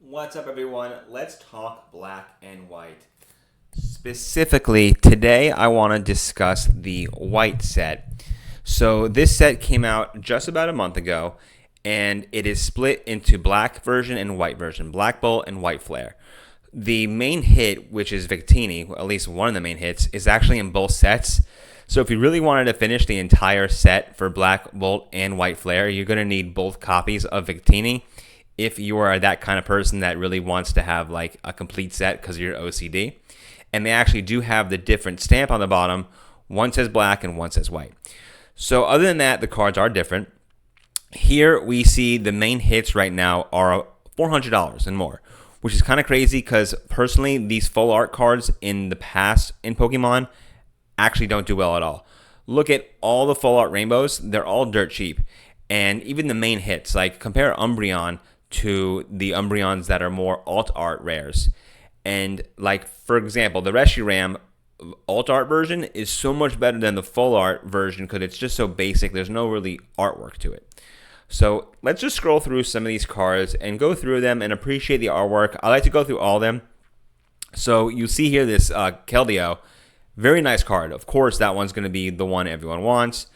What's up, everyone? Let's talk black and white. Specifically, today I want to discuss the white set. So, this set came out just about a month ago, and it is split into black version and white version, Black Bolt and White Flare. The main hit, which is Victini, at least one of the main hits, is actually in both sets. So if you really wanted to finish the entire set for Black Bolt and White Flare, you're going to need both copies of Victini if you are that kind of person that really wants to have like a complete set because you're OCD. And they actually do have the different stamp on the bottom. One says black and one says white. So other than that, the cards are different. Here we see the main hits right now are $400 and more, which is kind of crazy because personally, these full art cards in the past in Pokemon actually don't do well at all. Look at all the full art rainbows, they're all dirt cheap. And even the main hits, like compare Umbreon to the Umbreons that are more alt art rares. And like, for example, the Reshiram alt art version is so much better than the full art version because it's just so basic. There's no really artwork to it. So let's just scroll through some of these cards and go through them and appreciate the artwork. I like to go through all of them. So you see here this Keldeo, very nice card. Of course, that one's going to be the one everyone wants.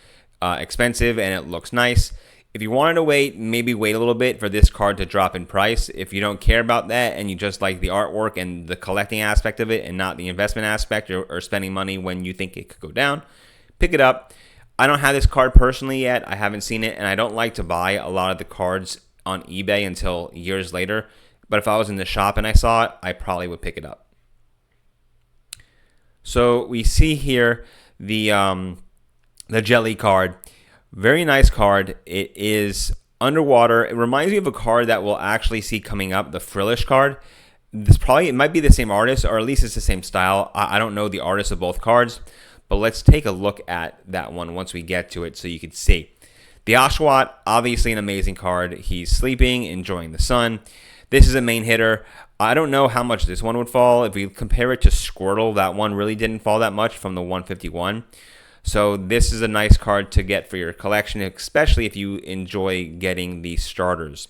Expensive and it looks nice. If you wanted to wait, maybe wait a little bit for this card to drop in price. If you don't care about that and you just like the artwork and the collecting aspect of it and not the investment aspect or spending money when you think it could go down, pick it up. I don't have this card personally yet. I haven't seen it, and I don't like to buy a lot of the cards on eBay until years later. But if I was in the shop and I saw it, I probably would pick it up. So we see here the Jelly card. Very nice card. It is underwater. It reminds me of a card that we'll actually see coming up, the Frillish card. It might be the same artist, or at least it's the same style. I don't know the artist of both cards. But let's take a look at that one once we get to it so you can see. The Oshawott, obviously an amazing card. He's sleeping, enjoying the sun. This is a main hitter. I don't know how much this one would fall. If we compare it to Squirtle, that one really didn't fall that much from the 151. So this is a nice card to get for your collection, especially if you enjoy getting the starters.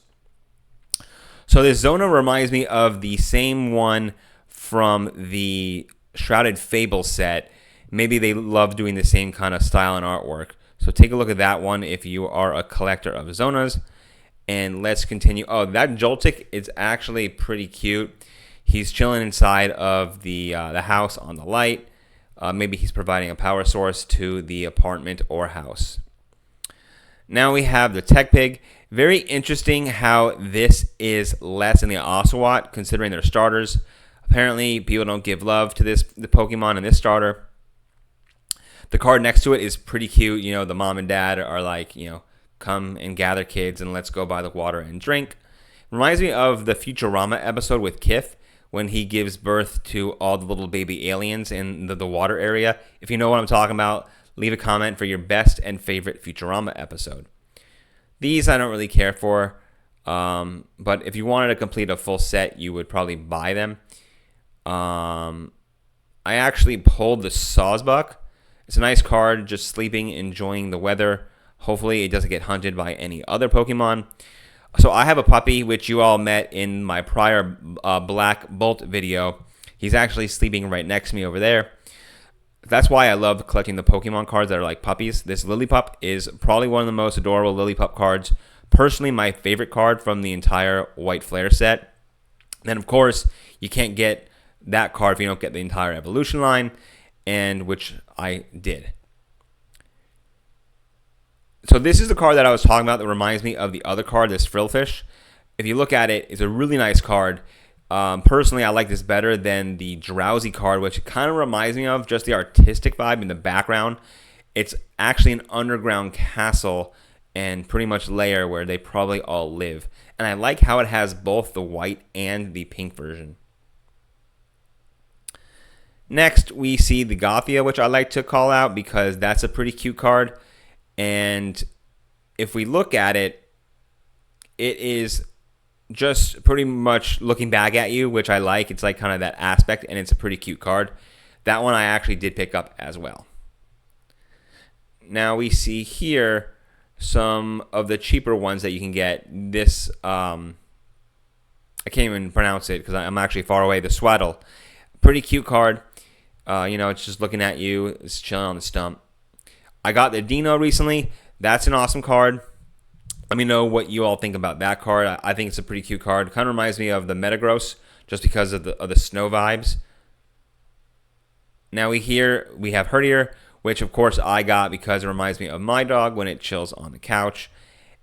So this Zona reminds me of the same one from the Shrouded Fable set. Maybe they love doing the same kind of style and artwork. So take a look at that one if you are a collector of Zonas. And let's continue. Oh, that Joltik is actually pretty cute. He's chilling inside of the house on the light. Maybe he's providing a power source to the apartment or house. Now we have the Tech Pig. Very interesting how this is less than the Oshawott, considering their starters. Apparently, people don't give love to the Pokemon in this starter. The card next to it is pretty cute. You know, the mom and dad are like, come and gather kids and let's go by the water and drink. Reminds me of the Futurama episode with Kith when he gives birth to all the little baby aliens in the water area. If you know what I'm talking about, leave a comment for your best and favorite Futurama episode. These I don't really care for, but if you wanted to complete a full set, you would probably buy them. I actually pulled the Sawsbuck. It's a nice card, just sleeping, enjoying the weather. Hopefully it doesn't get hunted by any other Pokemon. So I have a puppy, which you all met in my prior Black Bolt video. He's actually sleeping right next to me over there. That's why I love collecting the Pokemon cards that are like puppies. This Lillipup is probably one of the most adorable Lillipup cards. Personally, my favorite card from the entire White Flare set. Then, of course, you can't get that card if you don't get the entire Evolution line, and which I did. So this is the card that I was talking about that reminds me of the other card, this Frillfish. If you look at it, it's a really nice card. Personally, I like this better than the Drowsy card, which kind of reminds me of just the artistic vibe in the background. It's actually an underground castle and pretty much lair where they probably all live. And I like how it has both the white and the pink version. Next, we see the Gothia, which I like to call out because that's a pretty cute card. And if we look at it, it is just pretty much looking back at you, which I like. It's like kind of that aspect, and it's a pretty cute card. That one I actually did pick up as well. Now we see here some of the cheaper ones that you can get. This I can't even pronounce it because I'm actually far away. The Swaddle. Pretty cute card. It's just looking at you. It's chilling on the stump. I got the Dino recently. That's an awesome card. Let me know what you all think about that card. I think it's a pretty cute card. Kind of reminds me of the Metagross just because of the snow vibes. Now we have Herdier, which of course I got because it reminds me of my dog when it chills on the couch.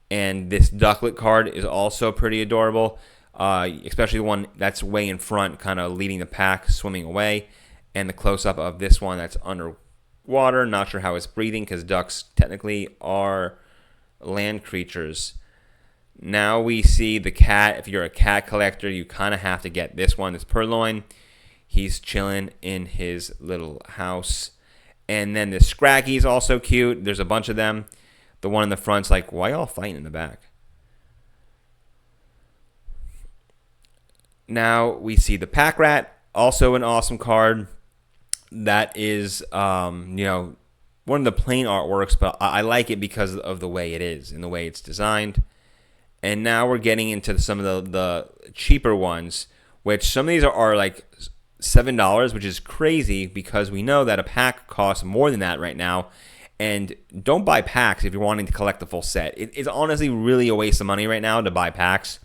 And this Ducklet card is also pretty adorable, especially the one that's way in front, kind of leading the pack, swimming away. And the close-up of this one that's underwater. Not sure how it's breathing because ducks technically are land creatures. Now we see the cat. If you're a cat collector, you kind of have to get this one. It's Purloin. He's chilling in his little house. And then the Scraggy's also cute. There's a bunch of them. The one in the front's like, why y'all fighting in the back? Now we see the Pack Rat, also an awesome card. That is, one of the plain artworks, but I like it because of the way it is and the way it's designed. And now we're getting into some of the cheaper ones, which some of these are like $7, which is crazy because we know that a pack costs more than that right now. And don't buy packs if you're wanting to collect the full set. It's honestly really a waste of money right now to buy packs.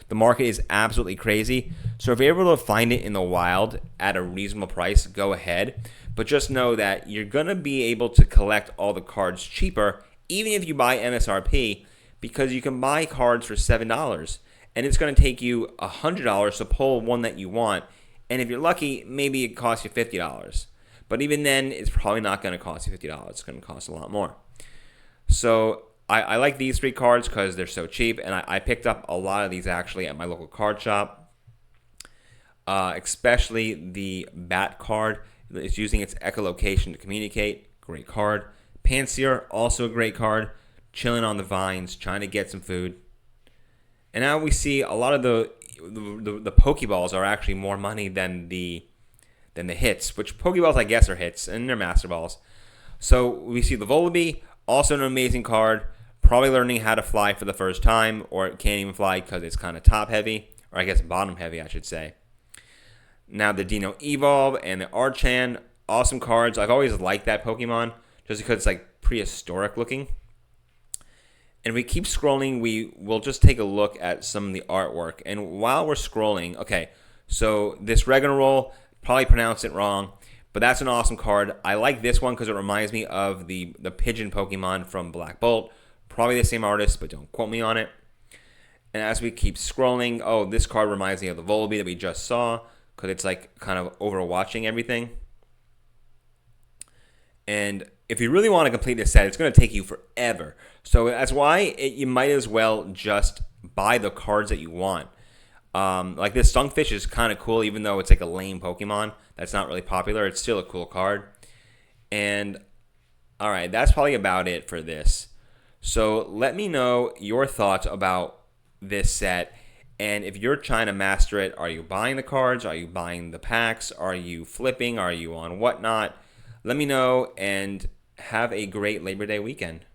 The market is absolutely crazy. So if you're able to find it in the wild at a reasonable price, go ahead. But just know that you're going to be able to collect all the cards cheaper, even if you buy MSRP, because you can buy cards for $7. And it's going to take you $100 to pull one that you want. And if you're lucky, maybe it costs you $50. But even then, it's probably not going to cost you $50. It's going to cost a lot more. So I like these 3 cards because they're so cheap. And I picked up a lot of these actually at my local card shop. Especially the Bat card. It's using its echolocation to communicate. Great card. Pansear, also a great card. Chilling on the vines, trying to get some food. And now we see a lot of the Pokeballs are actually more money than the hits, which Pokeballs I guess are hits, and they're Master Balls. So we see the Volibee, also an amazing card, probably learning how to fly for the first time, or it can't even fly because it's kind of top heavy, or I guess bottom heavy I should say. Now the Dino Evolve and the Archan, awesome cards. I've always liked that Pokemon, just because it's like prehistoric looking. And we keep scrolling, we will just take a look at some of the artwork. And while we're scrolling, okay, so this Regeneroll, probably pronounced it wrong, but that's an awesome card. I like this one because it reminds me of the pigeon Pokemon from Black Bolt. Probably the same artist, but don't quote me on it. And as we keep scrolling, oh, this card reminds me of the Volibee that we just saw because it's like kind of overwatching everything. And if you really want to complete this set, it's going to take you forever. So that's why you might as well just buy the cards that you want. Like this Stunfish is kind of cool, even though it's like a lame Pokemon that's not really popular. It's still a cool card. And all right, that's probably about it for this. So let me know your thoughts about this set. And if you're trying to master it, are you buying the cards? Are you buying the packs? Are you flipping? Are you on whatnot? Let me know, and have a great Labor Day weekend.